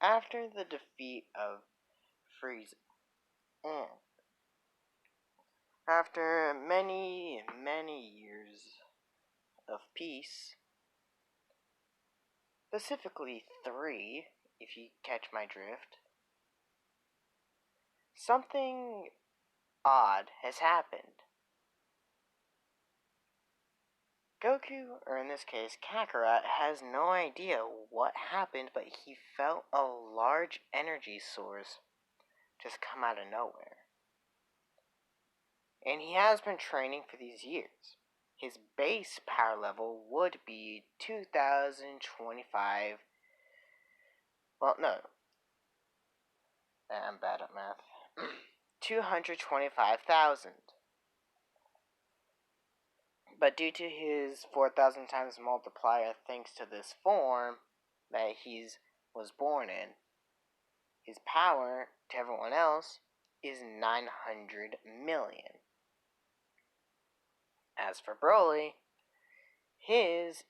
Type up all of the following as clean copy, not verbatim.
After the defeat of Frieza, and after many, many years of peace, specifically 3, if you catch my drift, something odd has happened. Goku, or in this case Kakarot, has no idea what happened, but he felt a large energy source just come out of nowhere. And he has been training for these years. His base power level would be 2025. Well, no. I'm bad at math. 225,000. But due to his 4,000 times multiplier, thanks to this form that he was born in, his power to everyone else is 900 million. As for Broly, his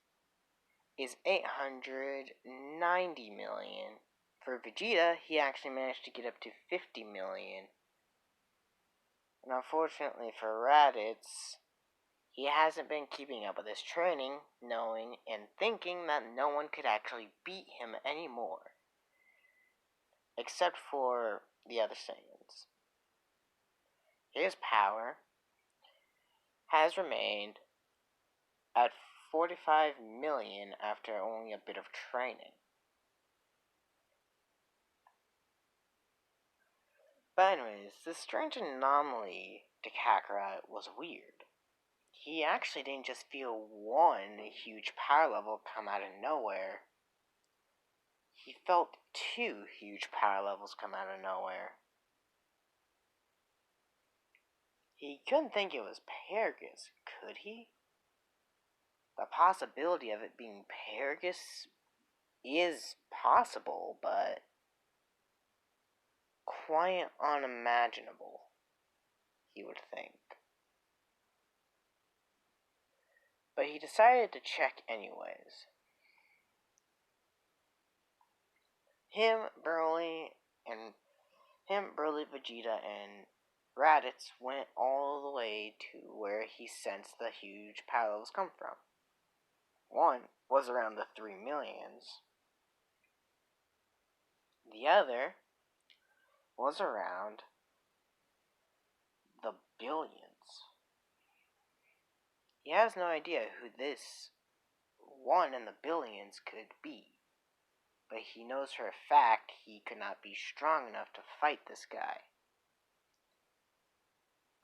is 890 million. For Vegeta, he actually managed to get up to 50 million. And unfortunately for Raditz, he hasn't been keeping up with his training, knowing and thinking that no one could actually beat him anymore. Except for the other Saiyans. His power has remained at 45 million after only a bit of training. But anyways, this strange anomaly to Kakarot was weird. He actually didn't just feel one huge power level come out of nowhere. He felt 2 huge power levels come out of nowhere. He couldn't think it was Paragus, could he? The possibility of it being Paragus is possible, but quite unimaginable, he would think. But he decided to check anyways. Broly, Vegeta, and Raditz went all the way to where he sensed the huge power levels come from. One was around the 3 millions. The other was around the billions. He has no idea who this one in the billions could be, but he knows for a fact he could not be strong enough to fight this guy.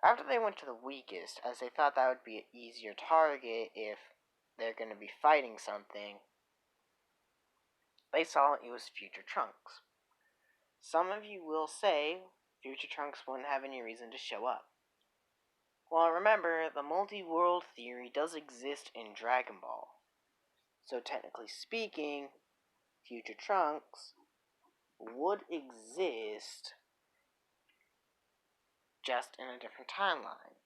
After they went to the weakest, as they thought that would be an easier target if they're going to be fighting something, they saw it was Future Trunks. Some of you will say Future Trunks wouldn't have any reason to show up. Well, remember, the multi-world theory does exist in Dragon Ball. So technically speaking, Future Trunks would exist just in a different timeline.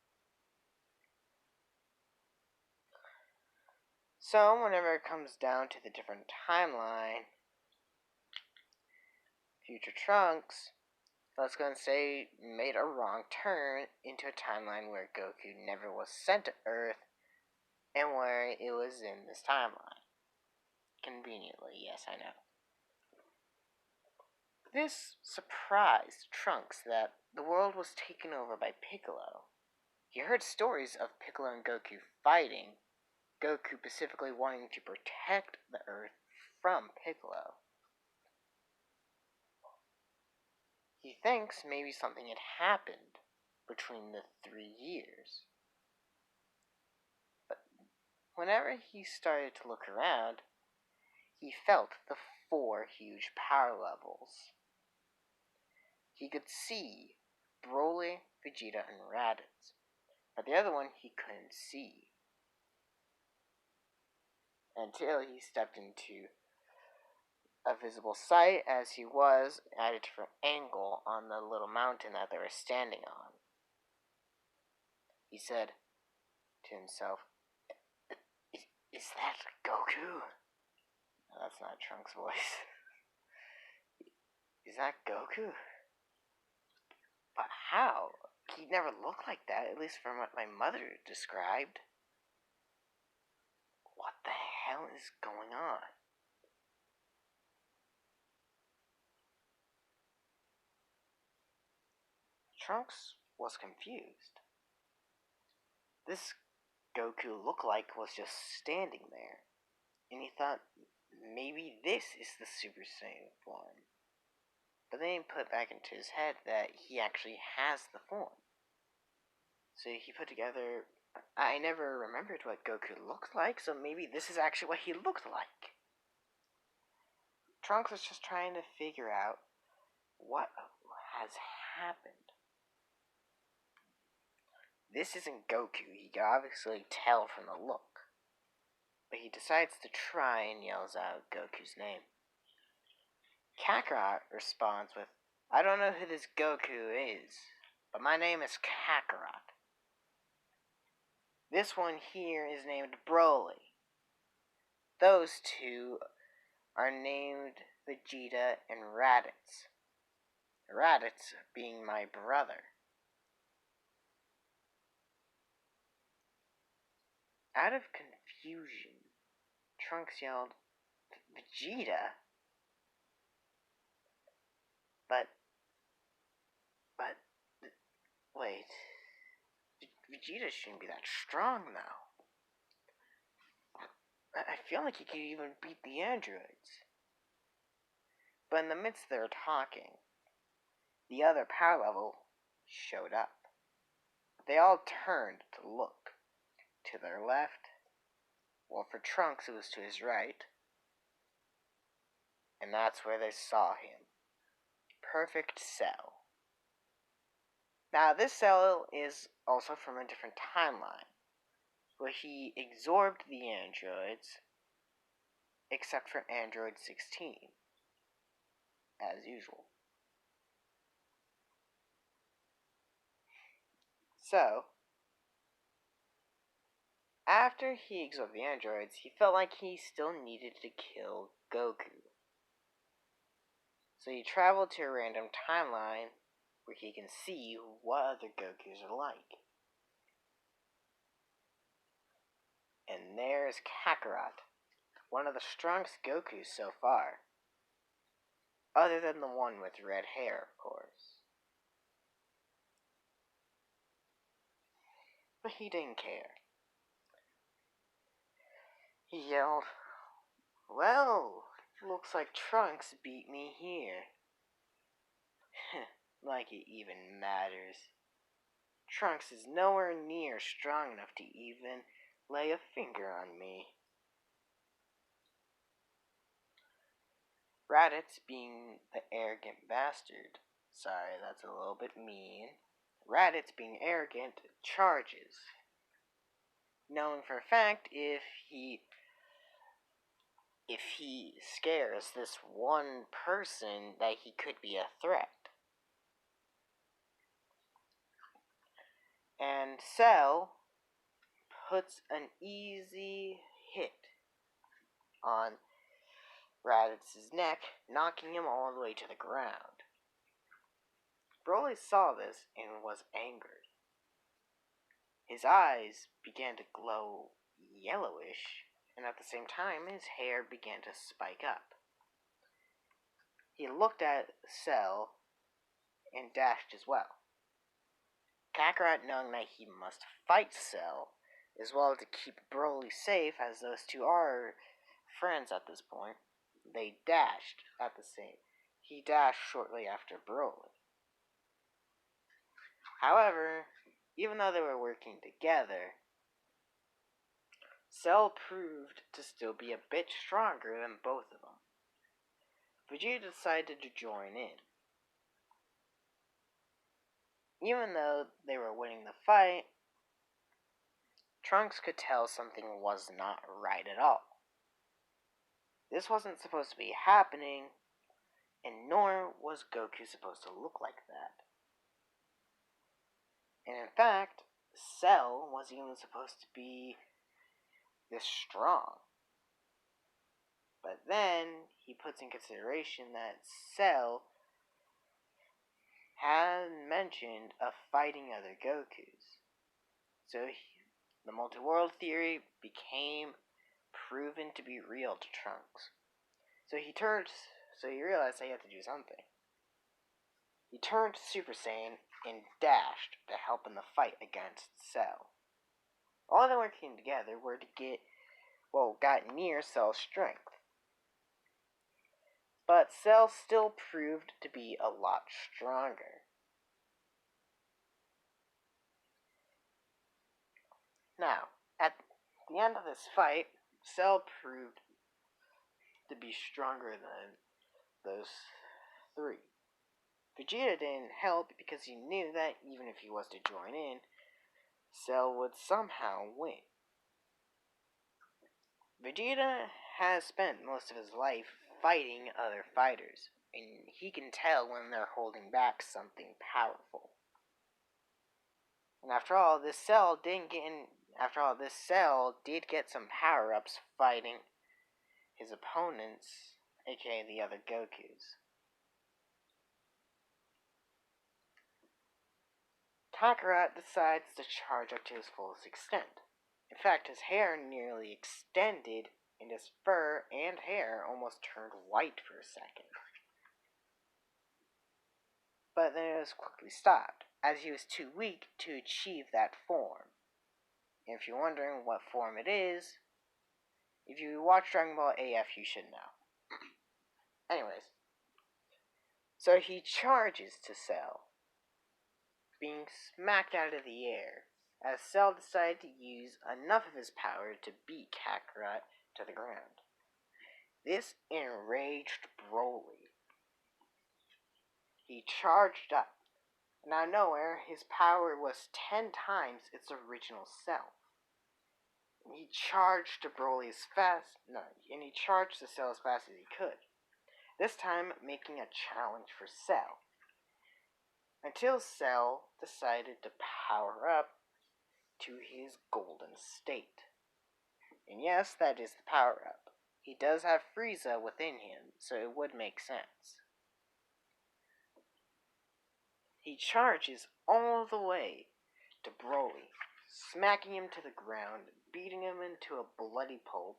So, whenever it comes down to the different timeline, Future Trunks, let's go and say, made a wrong turn into a timeline where Goku never was sent to Earth and where it was in this timeline. Conveniently, yes, I know. This surprised Trunks that the world was taken over by Piccolo. He heard stories of Piccolo and Goku fighting, Goku specifically wanting to protect the Earth from Piccolo. He thinks maybe something had happened between the 3 years. But whenever he started to look around, he felt the 4 huge power levels. He could see Broly, Vegeta, and Raditz, but the other one he couldn't see. Until he stepped into a visible sight as he was at a different angle on the little mountain that they were standing on. He said to himself, Is that Goku? No, that's not Trunks' voice. Is that Goku? But how? He never looked like that, at least from what my mother described. What the hell is going on? Trunks was confused. This Goku look-like was just standing there, and he thought maybe this is the Super Saiyan form. But then he put back into his head that he actually has the form. So he put together, I never remembered what Goku looked like, so maybe this is actually what he looked like. Trunks was just trying to figure out what has happened. This isn't Goku, he can obviously tell from the look. But he decides to try and yells out Goku's name. Kakarot responds with, I don't know who this Goku is, but my name is Kakarot. This one here is named Broly. Those two are named Vegeta and Raditz. Raditz being my brother. Out of confusion, Trunks yelled, Vegeta? But, wait. Vegeta shouldn't be that strong, though. I feel like he could even beat the androids. But in the midst of their talking, the other power level showed up. They all turned to look. To their left, well, for Trunks it was to his right, and that's where they saw him. Perfect Cell. Now, this Cell is also from a different timeline, where he absorbed the androids, except for Android 16, as usual. So, after he absorbed the androids, he felt like he still needed to kill Goku. So he traveled to a random timeline where he can see what other Gokus are like. And there's Kakarot, one of the strongest Gokus so far. Other than the one with red hair, of course. But he didn't care. He yelled, well, looks like Trunks beat me here. Like it even matters. Trunks is nowhere near strong enough to even lay a finger on me. Raditz, being the arrogant bastard, sorry, that's a little bit mean. Raditz, being arrogant, charges, knowing for a fact if he scares this one person that he could be a threat. And Cell puts an easy hit on Raditz's neck, knocking him all the way to the ground. Broly saw this and was angered. His eyes began to glow yellowish, and at the same time his hair began to spike up. He looked at Cell and dashed as well. Kakarot, knowing that he must fight Cell, as well to keep Broly safe, as those two are friends at this point, they dashed at the same. He dashed shortly after Broly. However, even though they were working together, Cell proved to still be a bit stronger than both of them. Vegeta decided to join in. Even though they were winning the fight, Trunks could tell something was not right at all. This wasn't supposed to be happening, and nor was Goku supposed to look like that. And in fact, Cell was even supposed to be this strong. But then he puts in consideration that Cell had mentioned of fighting other Gokus. So the multi-world theory became proven to be real to Trunks. So he realized he had to do something. He turned Super Saiyan and dashed to help in the fight against Cell. All of them working together were to got near Cell's strength. But Cell still proved to be a lot stronger. Now, at the end of this fight, Cell proved to be stronger than those three. Vegeta didn't help because he knew that even if he was to join in, Cell would somehow win. Vegeta has spent most of his life fighting other fighters, and he can tell when they're holding back something powerful. And after all, this Cell did get some power-ups fighting his opponents, aka the other Gokus. Kakarot decides to charge up to his fullest extent. In fact, his hair nearly extended, and his fur and hair almost turned white for a second. But then it was quickly stopped, as he was too weak to achieve that form. And if you're wondering what form it is, if you watch Dragon Ball AF, you should know. Anyways, so he charges to Cell, being smacked out of the air, as Cell decided to use enough of his power to beat Kakarot to the ground. This enraged Broly. He charged up, and out of nowhere, his power was 10 times its original self. And he charged to Broly and he charged the Cell as fast as he could. This time, making a challenge for Cell. Until Cell decided to power up to his golden state. And yes, that is the power up. He does have Frieza within him, so it would make sense. He charges all the way to Broly, smacking him to the ground, beating him into a bloody pulp,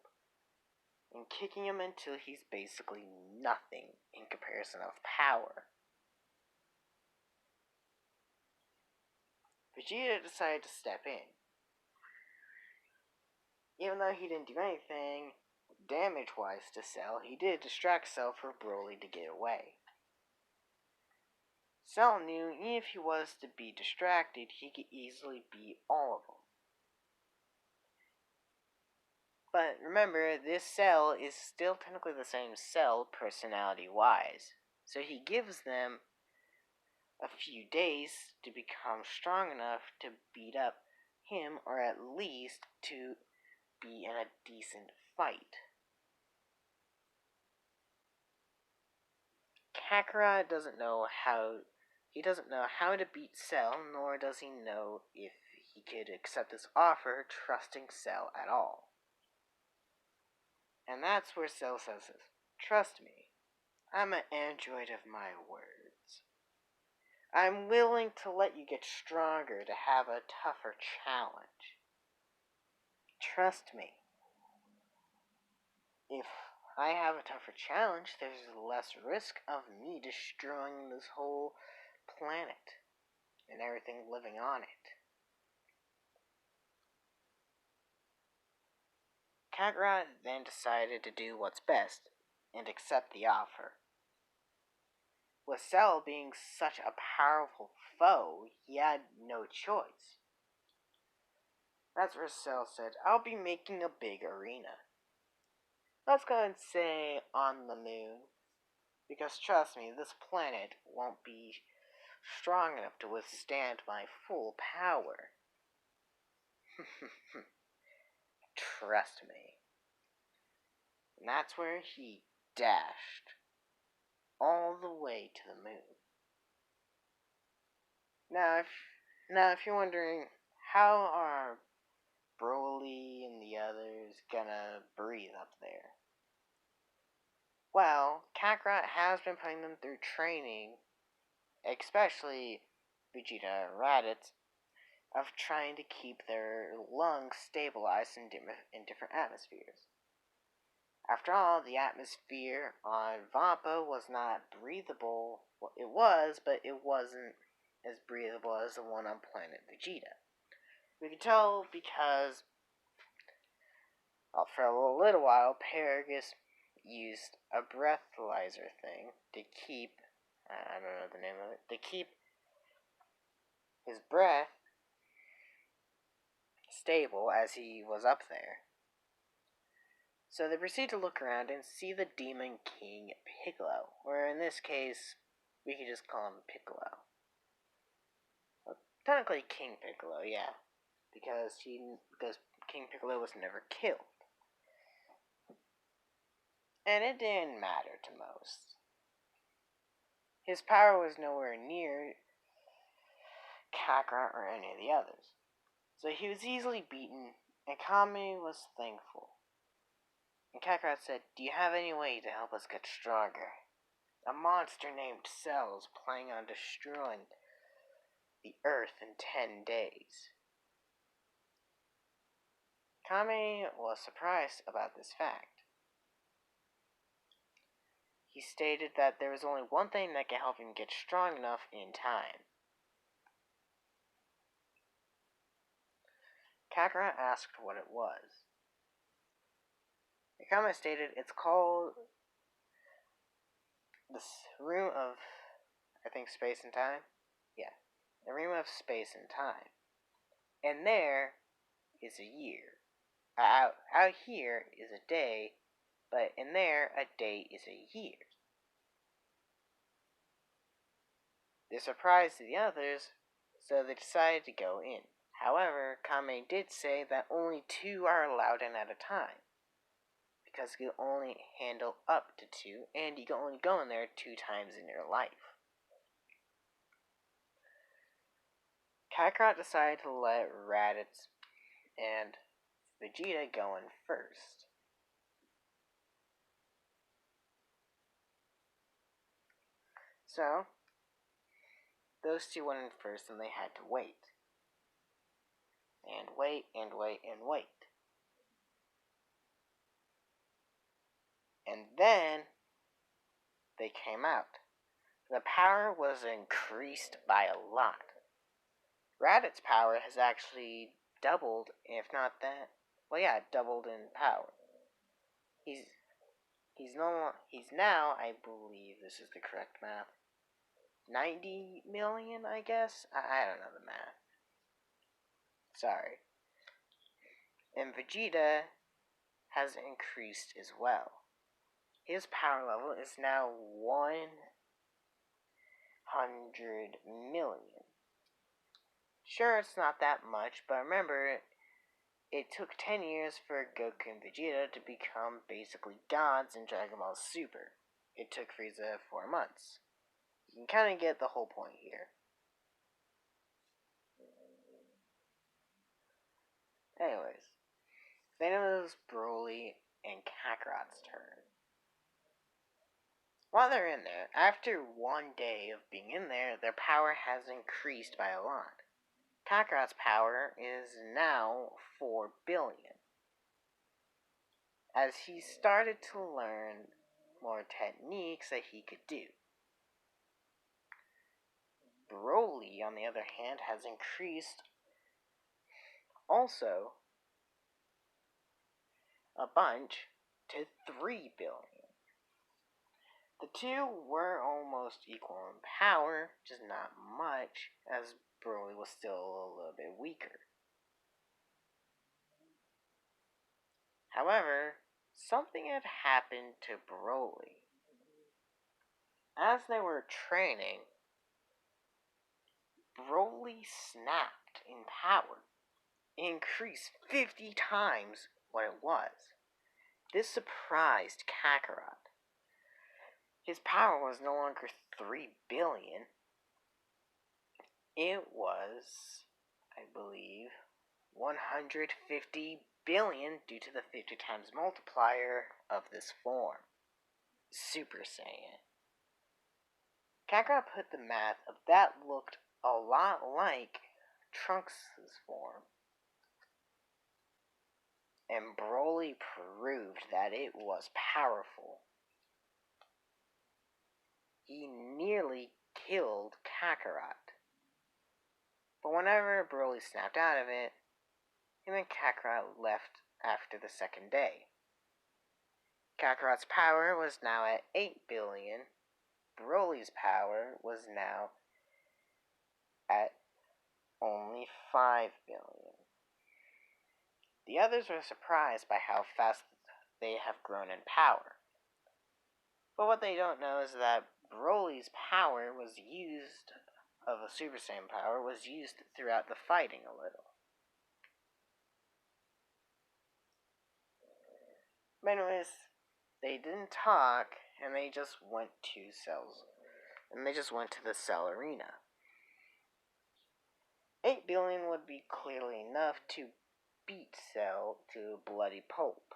and kicking him until he's basically nothing in comparison of power. Vegeta decided to step in. Even though he didn't do anything damage-wise to Cell, he did distract Cell for Broly to get away. Cell knew even if he was to be distracted, he could easily beat all of them. But remember, this Cell is still technically the same Cell personality-wise, so he gives them a few days to become strong enough to beat up him, or at least to be in a decent fight. Kakarot doesn't know how to beat Cell, nor does he know if he could accept this offer, trusting Cell at all. And that's where Cell says this. Trust me, I'm an android of my words. I'm willing to let you get stronger to have a tougher challenge. Trust me. If I have a tougher challenge, there's less risk of me destroying this whole planet and everything living on it. Kakarot then decided to do what's best and accept the offer. With Cell being such a powerful foe, he had no choice. That's where Cell said, I'll be making a big arena. Let's go and say on the moon, because trust me, this planet won't be strong enough to withstand my full power. Trust me. And that's where he dashed all the way to the moon. Now, if you're wondering, how are Broly and the others gonna breathe up there? Well, Kakarot has been putting them through training especially Vegeta and Raditz, of trying to keep their lungs stabilized in different atmospheres. After all, the atmosphere on Vampa was not breathable. Well, it was, but it wasn't as breathable as the one on planet Vegeta. We can tell because for a little while, Paragus used a breathalyzer thing to keep, I don't know the name of it, to keep his breath stable as he was up there. So they proceed to look around and see the Demon King Piccolo, or in this case, we could just call him Piccolo. Well, technically King Piccolo, yeah, because King Piccolo was never killed. And it didn't matter to most. His power was nowhere near Kakarot or any of the others. So he was easily beaten, and Kami was thankful. And Kakarot said, "Do you have any way to help us get stronger? A monster named Cell is planning on destroying the Earth in 10 days. Kami was surprised about this fact. He stated that there was only one thing that could help him get strong enough in time. Kakarot asked what it was. Kami stated it's called the Room of, I think, Space and Time? Yeah, the Room of Space and Time. And there is a year. Out here is a day, but in there, a day is a year. This surprised the others, so they decided to go in. However, Kame did say that only 2 are allowed in at a time, because you can only handle up to 2, and you can only go in there 2 times in your life. Kakarot decided to let Raditz and Vegeta go in first. So, those 2 went in first, and they had to wait. And wait, and wait, and wait. And then, they came out. The power was increased by a lot. Raditz's power has actually doubled, if not that. Well, yeah, doubled in power. He's now, I believe this is the correct math, 90 million, I guess? I don't know the math. Sorry. And Vegeta has increased as well. His power level is now 100 million. Sure, it's not that much, but remember, it took 10 years for Goku and Vegeta to become basically gods in Dragon Ball Super. It took Frieza 4 months. You can kind of get the whole point here. Anyways, then it was Broly and Kakarot's turn. While they're in there, after 1 day of being in there, their power has increased by a lot. Kakarot's power is now 4 billion. As he started to learn more techniques that he could do. Broly, on the other hand, has increased also a bunch to 3 billion. The 2 were almost equal in power, just not much, as Broly was still a little bit weaker. However, something had happened to Broly. As they were training, Broly snapped in power. It increased 50 times what it was. This surprised Kakarot. His power was no longer 3 billion. It was, I believe, 150 billion due to the 50 times multiplier of this form. Super Saiyan. Kakarot put the math up that looked a lot like Trunks' form. And Broly proved that it was powerful. He nearly killed Kakarot. But whenever Broly snapped out of it, him and Kakarot left after the second day. Kakarot's power was now at 8 billion. Broly's power was now at only 5 billion. The others were surprised by how fast they have grown in power. But what they don't know is that Broly's power was used, of a Super Saiyan power, was used throughout the fighting a little. But anyways, they didn't talk, and they just went to cells. And they just went to the cell arena. 8 billion would be clearly enough to beat Cell to bloody pulp.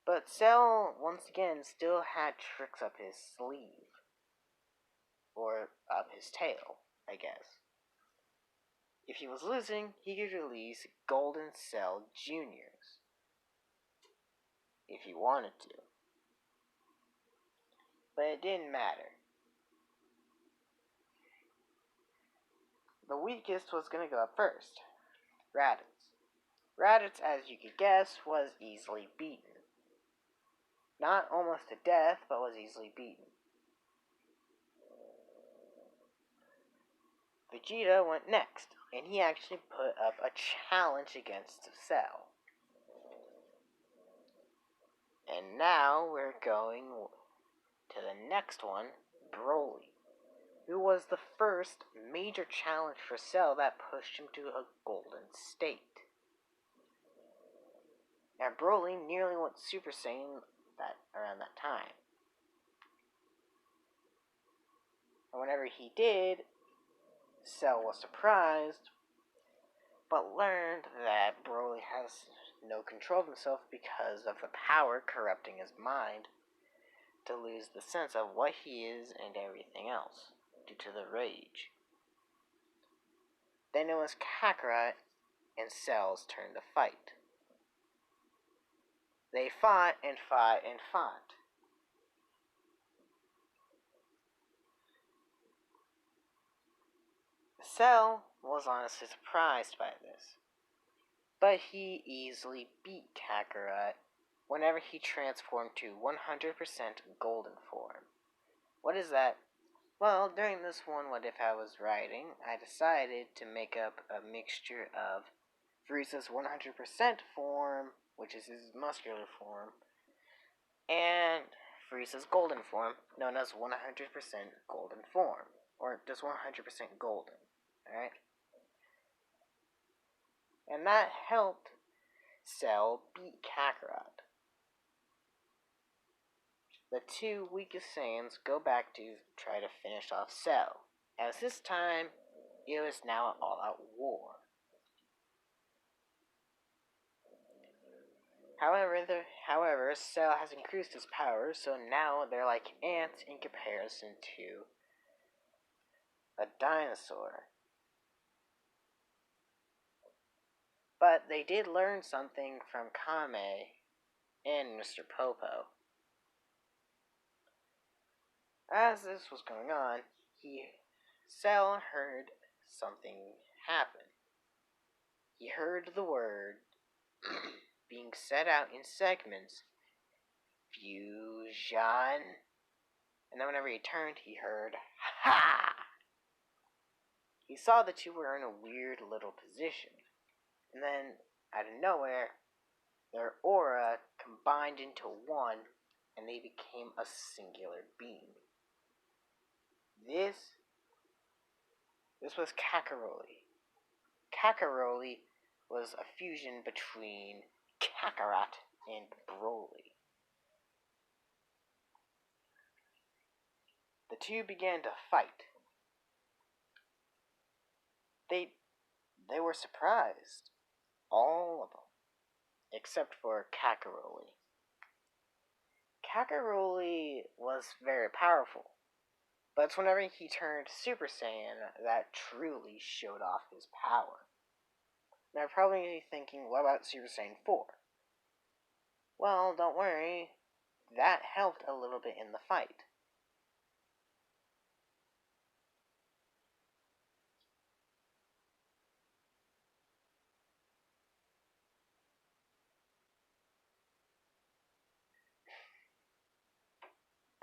But Cell, once again, still had tricks up his sleeve. Or up his tail, I guess. If he was losing, he could release Golden Cell Juniors. If he wanted to. But it didn't matter. The weakest was going to go up first. Raditz. Raditz, as you could guess, was easily beaten. Not almost to death, but was easily beaten. Vegeta went next, and he actually put up a challenge against Cell. And now we're going to the next one, Broly, who was the first major challenge for Cell that pushed him to a golden state. Now Broly nearly went Super Saiyan around that time. And whenever he did, Cell was surprised, but learned that Broly has no control of himself because of the power corrupting his mind to lose the sense of what he is and everything else due to the rage. Then it was Kakarot and Cell's turn to fight. They fought and fought and fought. Cell was honestly surprised by this, but he easily beat Kakarot whenever he transformed to 100% golden form. What is that? Well, during this one, What If I Was Writing, I decided to make up a mixture of Frieza's 100% form, which is his muscular form, and Frieza's golden form, known as 100% golden form, or just 100% golden, alright? And that helped Cell beat Kakarot. The two weakest Saiyans go back to try to finish off Cell, as this time it was now an all-out war. However, Cell has increased his power, so now they're like ants in comparison to a dinosaur. But they did learn something from Kame and Mr. Popo. As this was going on, Cell heard something happen. He heard the word being set out in segments, fusion. And then whenever he turned, he heard, ha! He saw the two were in a weird little position. And then, out of nowhere, their aura combined into one, and they became a singular being. This was Kakaroli. Kakaroli was a fusion between Kakarot and Broly. The two began to fight. They were surprised. All of them. Except for Kakaroli. Kakaroli was very powerful. But it's whenever he turned Super Saiyan that truly showed off his power. Now you're probably thinking, what about Super Saiyan 4? Well, don't worry, that helped a little bit in the fight.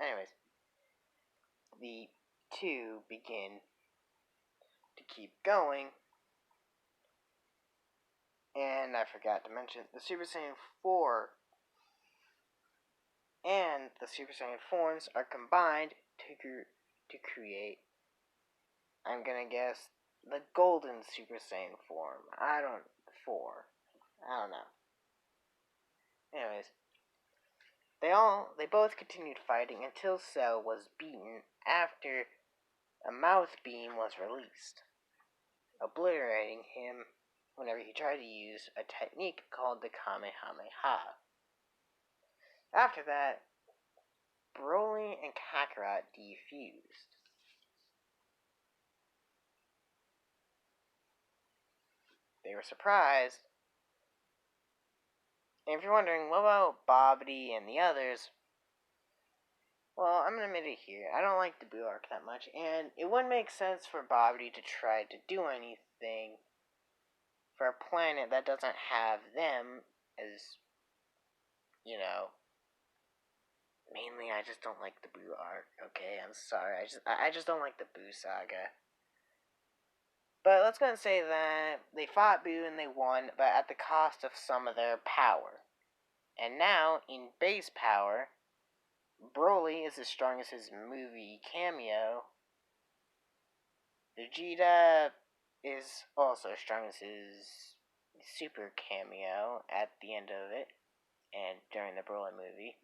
Anyways, the two begin to keep going, and I forgot to mention, the Super Saiyan 4 and the Super Saiyan forms are combined to create, I'm gonna guess, the Golden Super Saiyan form. I don't know. Anyways, they both continued fighting until Cell was beaten after a mouth beam was released, obliterating him whenever he tried to use a technique called the Kamehameha. After that, Broly and Kakarot defused. They were surprised. And if you're wondering, what about Bobbity and the others? Well, I'm gonna admit it here. I don't like the Boo arc that much, and it wouldn't make sense for Bobbity to try to do anything for a planet that doesn't have them as, you know. Mainly, I just don't like the Boo arc. Okay, I'm sorry. I just don't like the Boo saga. But let's go and say that they fought Boo and they won, but at the cost of some of their power. And now, in base power, Broly is as strong as his movie cameo. Vegeta is also as strong as his super cameo at the end of it and during the Broly movie.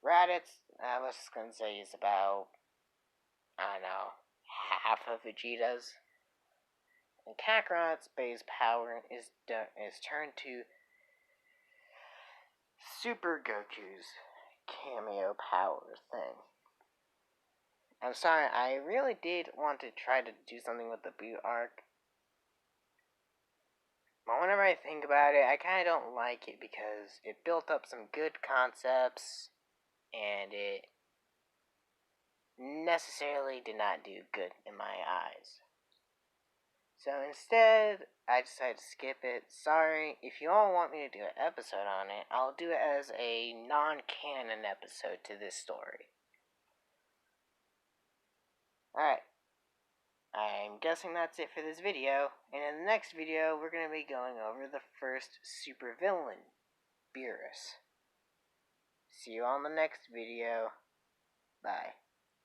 Raditz, I was just gonna say, is about, I don't know, half of Vegeta's. And Kakarot's base power is turned to Super Goku's cameo power thing. I'm sorry, I really did want to try to do something with the Boo arc. But whenever I think about it, I kind of don't like it because it built up some good concepts and it necessarily did not do good in my eyes. So instead, I decided to skip it. Sorry, if you all want me to do an episode on it, I'll do it as a non-canon episode to this story. Alright, I'm guessing that's it for this video, and in the next video, we're going to be going over the first supervillain, Beerus. See you on the next video. Bye.